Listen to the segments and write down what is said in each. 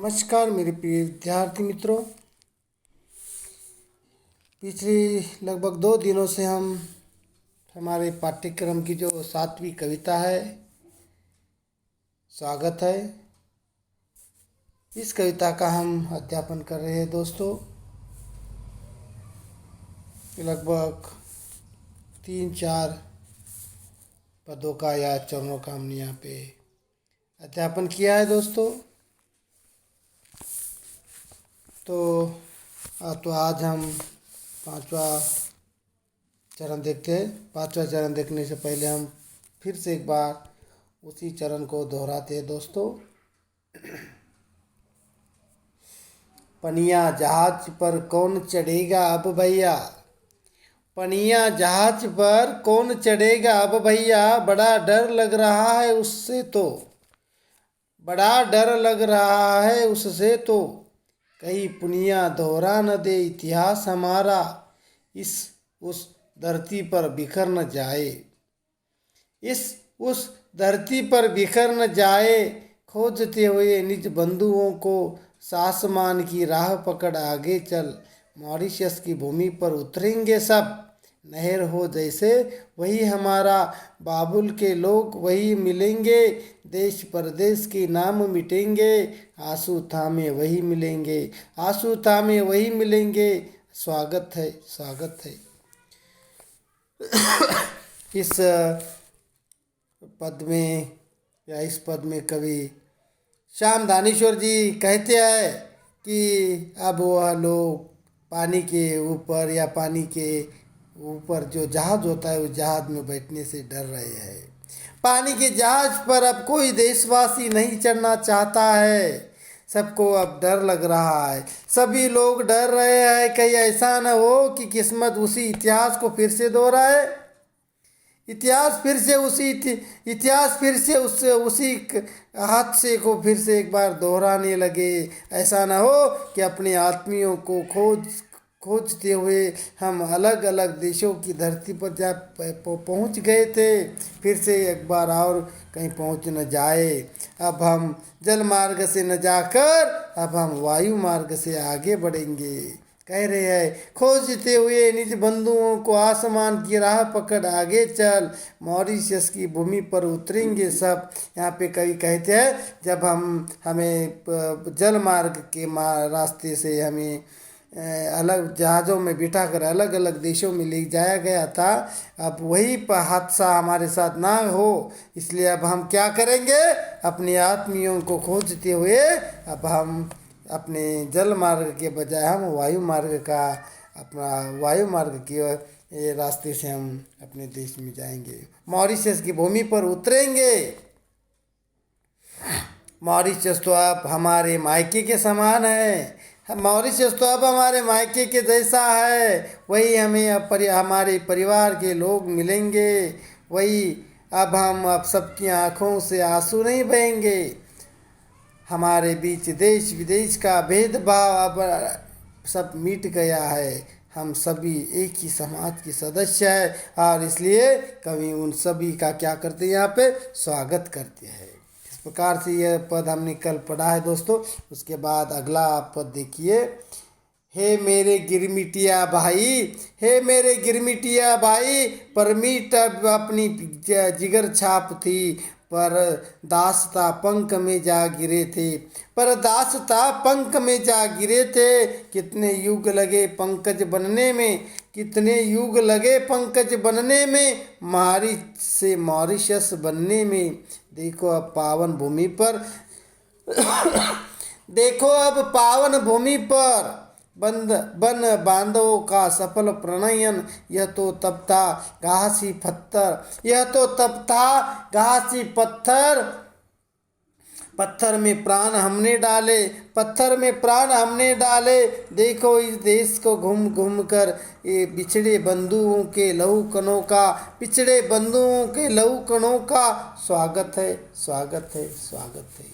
नमस्कार मेरे प्रिय विद्यार्थी मित्रों। पिछले लगभग 2 दिनों से हम हमारे पाठ्यक्रम की जो 7वीं कविता है, स्वागत है, इस कविता का हम अध्यापन कर रहे हैं दोस्तों। लगभग 3-4 पदों का या चरणों का हमने यहाँ पे अध्यापन किया है दोस्तों। तो आज हम 5वां चरण देखते हैं। 5वां चरण देखने से पहले हम फिर से एक बार उसी चरण को दोहराते हैं दोस्तों। पनिया जहाज पर कौन चढ़ेगा अब भैया, पनिया जहाज पर कौन चढ़ेगा अब भैया, बड़ा डर लग रहा है उससे तो, बड़ा डर लग रहा है उससे तो, कहीं पुनिया दोहरा न दे इतिहास हमारा, इस उस धरती पर बिखर न जाए, इस उस धरती पर बिखर न जाए, खोजते हुए निज बंधुओं को सासमान की राह पकड़ आगे चल, मॉरिशस की भूमि पर उतरेंगे सब, नहर हो जैसे वही हमारा, बाबुल के लोग वही मिलेंगे, देश परदेश के नाम मिटेंगे, आंसू थामे वही मिलेंगे, आंसू थामे वही मिलेंगे, स्वागत है स्वागत है। इस पद में या इस पद में कवि श्याम दानेश्वर जी कहते हैं कि अब वह लोग पानी के ऊपर या पानी के ऊपर जो जहाज होता है उस जहाज में बैठने से डर रहे हैं। पानी के जहाज पर अब कोई देशवासी नहीं चढ़ना चाहता है, सबको अब डर लग रहा है, सभी लोग डर रहे हैं कहीं ऐसा न हो कि किस्मत उसी इतिहास को फिर से दोहराए, इतिहास फिर से उसी हादसे को फिर से एक बार दोहराने लगे। ऐसा ना हो कि अपने आत्मियों को खोजते हुए हम अलग अलग देशों की धरती पर जा पहुंच गए थे, फिर से एक बार और कहीं पहुंच न जाए। अब हम जल मार्ग से न जाकर अब हम वायु मार्ग से आगे बढ़ेंगे। कह रहे हैं खोजते हुए निज बंधुओं को आसमान की राह पकड़ आगे चल, मॉरिशस की भूमि पर उतरेंगे सब। यहाँ पे कवि कहते हैं जब हमें जल मार्ग के रास्ते से हमें अलग जहाज़ों में बिठाकर अलग अलग देशों में ले जाया गया था, अब वही हादसा हमारे साथ ना हो, इसलिए अब हम क्या करेंगे, अपने आत्मियों को खोजते हुए अब हम अपने जल मार्ग के बजाय हम वायु मार्ग के रास्ते से हम अपने देश में जाएंगे, मॉरिशस की भूमि पर उतरेंगे। मॉरिशस तो अब हमारे मायके के समान है, मॉरिशस तो अब हमारे मायके के जैसा है, वही हमें हमारे परिवार के लोग मिलेंगे, वही अब सबकी आँखों से आंसू नहीं बहेंगे, हमारे बीच देश विदेश का भेदभाव अब सब मिट गया है, हम सभी एक ही समाज के सदस्य हैं और इसलिए कवि उन सभी का क्या करते हैं, यहाँ पे स्वागत करते हैं। इस प्रकार से यह पद हमने कल पढ़ा है दोस्तों। उसके बाद अगला पद देखिए, हे मेरे गिरमिटिया भाई, हे मेरे गिरमिटिया भाई, परमीट अब अपनी जिगर छाप थी, पर दासता पंख में जा गिरे थे, पर दासता पंख में जा गिरे थे, कितने युग लगे पंकज बनने में, कितने युग लगे पंकज बनने में, मारी से मॉरिशस बनने में, देखो अब पावन भूमि पर देखो अब पावन भूमि पर बन बांधवों का सफल प्रणयन, यह तो तब था घासी पत्थर, यह तो तब था घासी पत्थर, पत्थर में प्राण हमने डाले, पत्थर में प्राण हमने डाले, देखो इस देश को घूम घूम कर ये बिछड़े बंधुओं के लहू कणों का, पिछड़े बंधुओं के लहू कणों का स्वागत है स्वागत है स्वागत है।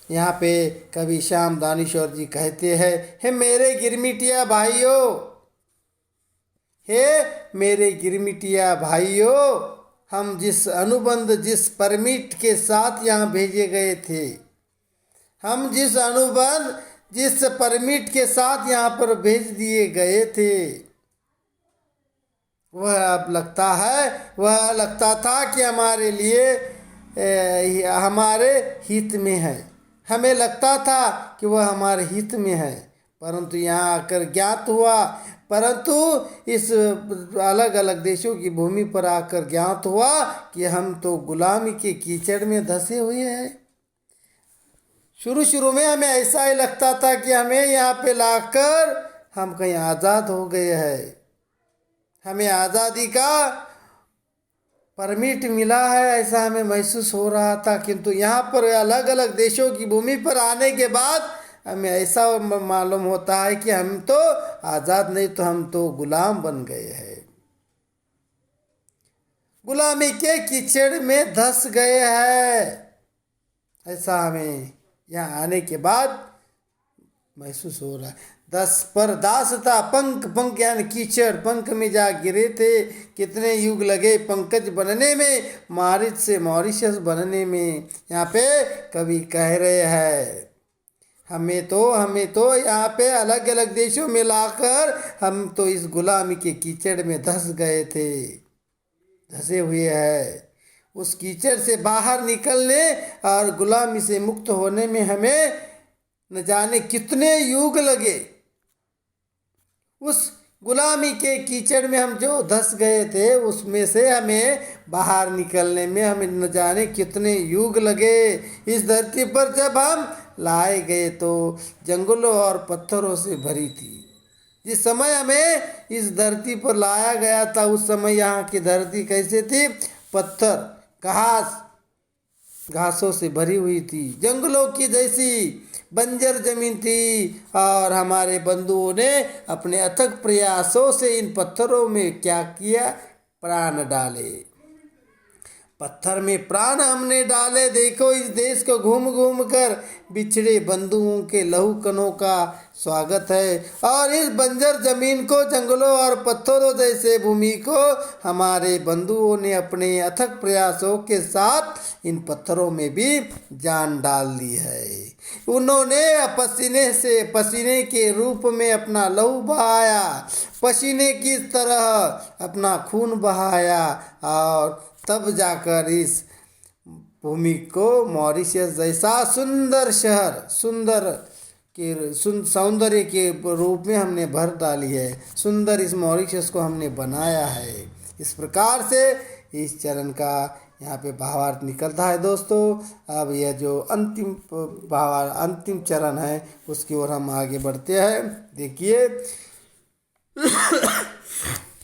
यहाँ पे कवि श्याम दानेश्वर जी कहते हैं, हे मेरे गिरमिटिया भाइयों, हे मेरे गिरमिटिया भाइयों, हम जिस अनुबंध, जिस परमिट के साथ यहाँ भेजे गए थे, हम जिस अनुबंध, जिस परमिट के साथ यहाँ पर भेज दिए गए थे, वह अब लगता है, वह लगता था कि हमारे लिए हमारे हित में है। हमें लगता था कि वह हमारे हित में है, परंतु यहाँ आकर ज्ञात हुआ, परंतु इस अलग अलग देशों की भूमि पर आकर ज्ञात हुआ कि हम तो गुलामी के कीचड़ में धंसे हुए हैं। शुरू शुरू में हमें ऐसा ही लगता था कि हमें यहाँ पे लाकर हम कहीं आज़ाद हो गए हैं, हमें आज़ादी का परमिट मिला है, ऐसा हमें महसूस हो रहा था। किंतु यहाँ पर अलग अलग देशों की भूमि पर आने के बाद हमें ऐसा मालूम होता है कि हम तो आज़ाद नहीं, तो हम तो गुलाम बन गए हैं, गुलामी के कीचड़ में धंस गए हैं। ऐसा हमें यहाँ आने के बाद महसूस हो रहा है। दस पर दास था पंख, पंख यानी कीचड़, पंख में जा गिरे थे। कितने युग लगे पंकज बनने में, मारिच से मॉरिशस बनने में। यहाँ पे कवि कह रहे हैं हमें तो यहाँ पे अलग अलग देशों में लाकर हम तो इस गुलामी के कीचड़ में धंस गए थे, धंसे हुए हैं। उस कीचड़ से बाहर निकलने और गुलामी से मुक्त होने में हमें न जाने कितने युग लगे। उस गुलामी के कीचड़ में हम जो धंस गए थे, उसमें से हमें बाहर निकलने में हमें न जाने कितने युग लगे। इस धरती पर जब हम लाए गए तो जंगलों और पत्थरों से भरी थी। जिस समय हमें इस धरती पर लाया गया था, उस समय यहाँ की धरती कैसे थी? पत्थर, घासों से भरी हुई थी, जंगलों की जैसी बंजर जमीन थी। और हमारे बंधुओं ने अपने अथक प्रयासों से इन पत्थरों में क्या किया? प्राण डाले। पत्थर में प्राण हमने डाले। देखो इस देश को घूम घूम कर बिछड़े बंधुओं के लहू कणों का स्वागत है। और इस बंजर जमीन को, जंगलों और पत्थरों जैसे भूमि को हमारे बंधुओं ने अपने अथक प्रयासों के साथ इन पत्थरों में भी जान डाल दी है। उन्होंने पसीने के रूप में अपना लहू बहाया, पसीने की तरह अपना खून बहाया, और तब जाकर इस भूमि को मॉरिशस जैसा सुंदर शहर, सौंदर्य के रूप में हमने भर डाली है। सुंदर इस मॉरिशस को हमने बनाया है। इस प्रकार से इस चरण का यहाँ पे भावार्थ निकलता है दोस्तों। अब यह जो अंतिम चरण है, उसकी ओर हम आगे बढ़ते हैं।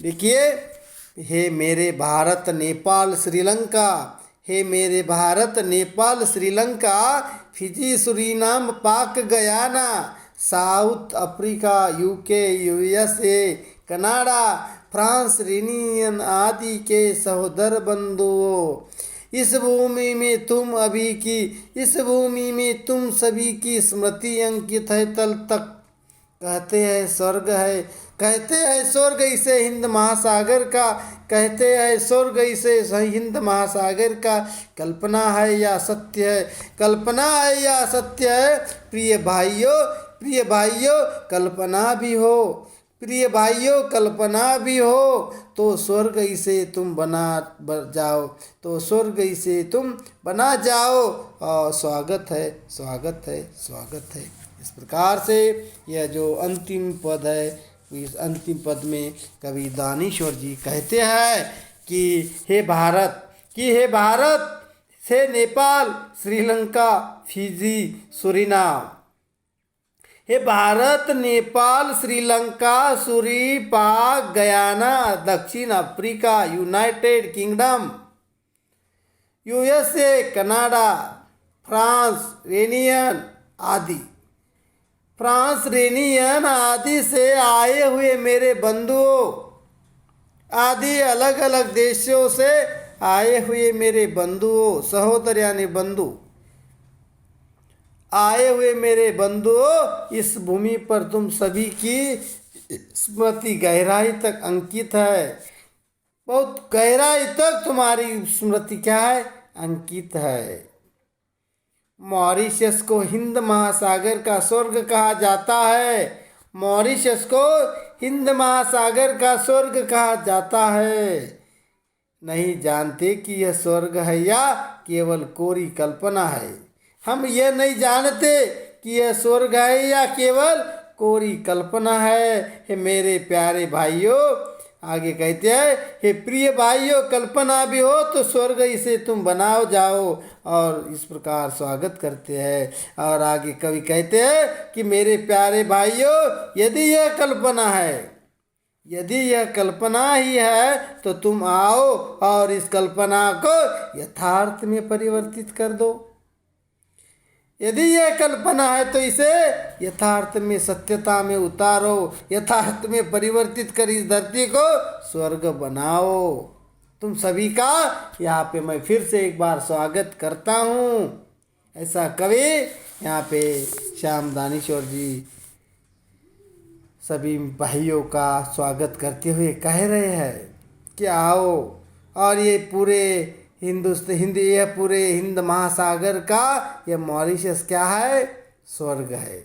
देखिए, हे मेरे भारत नेपाल श्रीलंका, हे मेरे Bharat Nepal Sri Lanka, Fiji Suriname Pak Guyana, South Africa, UK, USA, Canada, France, Reunion आदि के सहोदर बंधुओं, इस भूमि में तुम सभी की स्मृति अंकित है। तल तक कहते हैं स्वर्ग है, कहते हैं स्वर्ग इसे हिंद महासागर का, कहते हैं स्वर्ग इसे हिंद महासागर का। कल्पना है या सत्य है, कल्पना है या सत्य है। प्रिय भाइयों कल्पना भी हो, प्रिय भाइयों कल्पना भी हो, तो स्वर्ग इसे तुम बना जाओ, तो स्वर्ग इसे तुम बना जाओ। और स्वागत है, स्वागत है, स्वागत है। इस प्रकार से यह जो अंतिम पद है, इस अंतिम पद में कवि दानेश्वर जी कहते हैं कि हे भारत से नेपाल, श्रीलंका, फिजी, सूरीनाम, हे भारत, नेपाल, श्रीलंका, सूरी, पाक, गयाना, दक्षिण Africa, United kingdom, USA, Canada, France, Réunion आदि से आए हुए मेरे बंधुओं, आदि अलग अलग देशों से आए हुए मेरे बंधुओं, सहोदर यानी बंधु, आए हुए मेरे बंधुओं, इस भूमि पर तुम सभी की स्मृति गहराई तक अंकित है। बहुत गहराई तक तुम्हारी स्मृति क्या है, अंकित है। मॉरिशस को हिंद महासागर का स्वर्ग कहा जाता है। मॉरिशस को हिंद महासागर का स्वर्ग कहा जाता है। नहीं जानते कि यह स्वर्ग है या केवल कोरी कल्पना है। हम यह नहीं जानते कि यह स्वर्ग है या केवल कोरी कल्पना है। हे मेरे प्यारे भाइयों, आगे कहते हैं, हे प्रिय भाइयों, कल्पना भी हो तो स्वर्ग इसे तुम बनाओ जाओ, और इस प्रकार स्वागत करते हैं। और आगे कवि कहते हैं कि मेरे प्यारे भाइयों, यदि यह कल्पना है, यदि यह कल्पना ही है तो तुम आओ और इस कल्पना को यथार्थ में परिवर्तित कर दो। यदि यह कल्पना है तो इसे यथार्थ में, सत्यता में उतारो, यथार्थ में परिवर्तित कर इस धरती को स्वर्ग बनाओ। तुम सभी का यहाँ पे मैं फिर से एक बार स्वागत करता हूँ। ऐसा कवि यहाँ पे श्याम दानेश्वर जी सभी भाइयों का स्वागत करते हुए कह रहे हैं कि आओ, और ये पूरे यह पूरे हिंद महासागर का यह मॉरिशस क्या है, स्वर्ग है।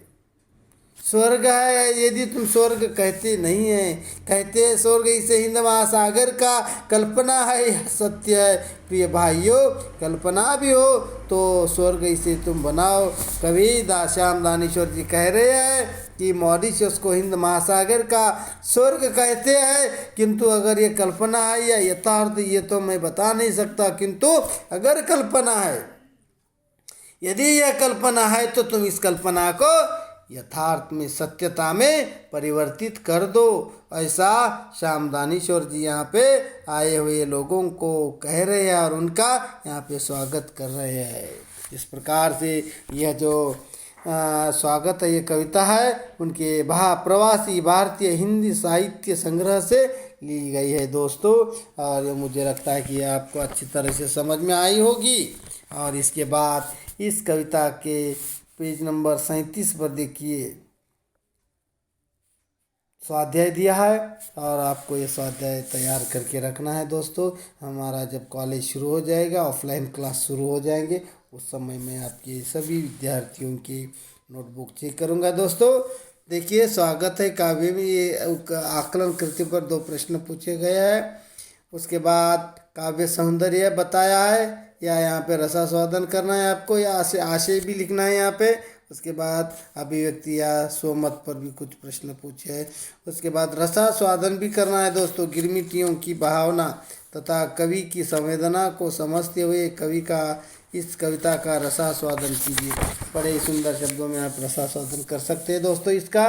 स्वर्ग है। यदि तुम स्वर्ग कहते नहीं है, कहते हैं स्वर्ग इसे हिंद महासागर का कल्पना है, यह सत्य है। प्रिय भाइयों, कल्पना भी हो तो स्वर्ग इसे तुम बनाओ। कवि श्याम दानेश्वर जी कह रहे हैं कि मॉरिशस को हिंद महासागर का स्वर्ग कहते हैं, किंतु अगर ये कल्पना है या यथार्थ ये तो मैं बता नहीं सकता, किंतु अगर कल्पना है, यदि यह कल्पना है तो तुम इस कल्पना को यथार्थ में, सत्यता में परिवर्तित कर दो। ऐसा श्याम दानेश्वर जी यहाँ पे आए हुए लोगों को कह रहे हैं और उनका यहाँ पे स्वागत कर रहे हैं। इस प्रकार से यह जो स्वागत है, ये कविता है उनके प्रवासी भारतीय हिंदी साहित्य संग्रह से ली गई है दोस्तों। और ये मुझे लगता है कि आपको अच्छी तरह से समझ में आई होगी। और इसके बाद इस कविता के पेज नंबर 37 पर देखिए स्वाध्याय दिया है, और आपको ये स्वाध्याय तैयार करके रखना है दोस्तों। हमारा जब कॉलेज शुरू हो जाएगा, ऑफलाइन क्लास शुरू हो जाएंगे, उस समय मैं आपके सभी विद्यार्थियों की नोटबुक चेक करूंगा दोस्तों। देखिए, स्वागत है काव्य में ये आकलन कृति पर 2 प्रश्न पूछे गए हैं। उसके बाद काव्य सौंदर्य बताया है, या यहाँ पे रसास्वादन करना है आपको, या आशय भी लिखना है यहाँ पे। उसके बाद अभिव्यक्ति या स्वमत पर भी कुछ प्रश्न पूछे हैं। उसके बाद रसास्वादन भी करना है दोस्तों। गिरमिटियों की भावना तथा कवि की संवेदना को समझते हुए कवि का इस कविता का रसास्वादन कीजिए। बड़े सुंदर शब्दों में आप रसास्वादन कर सकते हैं दोस्तों इसका।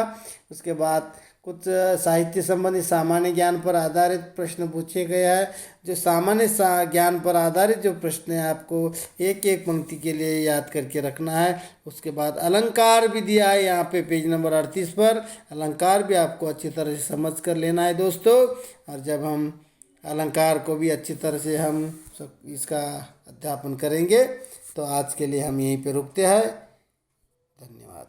उसके बाद कुछ साहित्य संबंधी सामान्य ज्ञान पर आधारित प्रश्न पूछे गए हैं। जो सामान्य ज्ञान पर आधारित जो प्रश्न है, आपको एक एक पंक्ति के लिए याद करके रखना है। उसके बाद अलंकार भी दिया है यहाँ पे पेज नंबर 38 पर। अलंकार भी आपको अच्छी तरह से समझ कर लेना है दोस्तों। और जब हम अलंकार को भी अच्छी तरह से हम इसका अध्यापन करेंगे, तो आज के लिए हम यहीं पे रुकते हैं। धन्यवाद।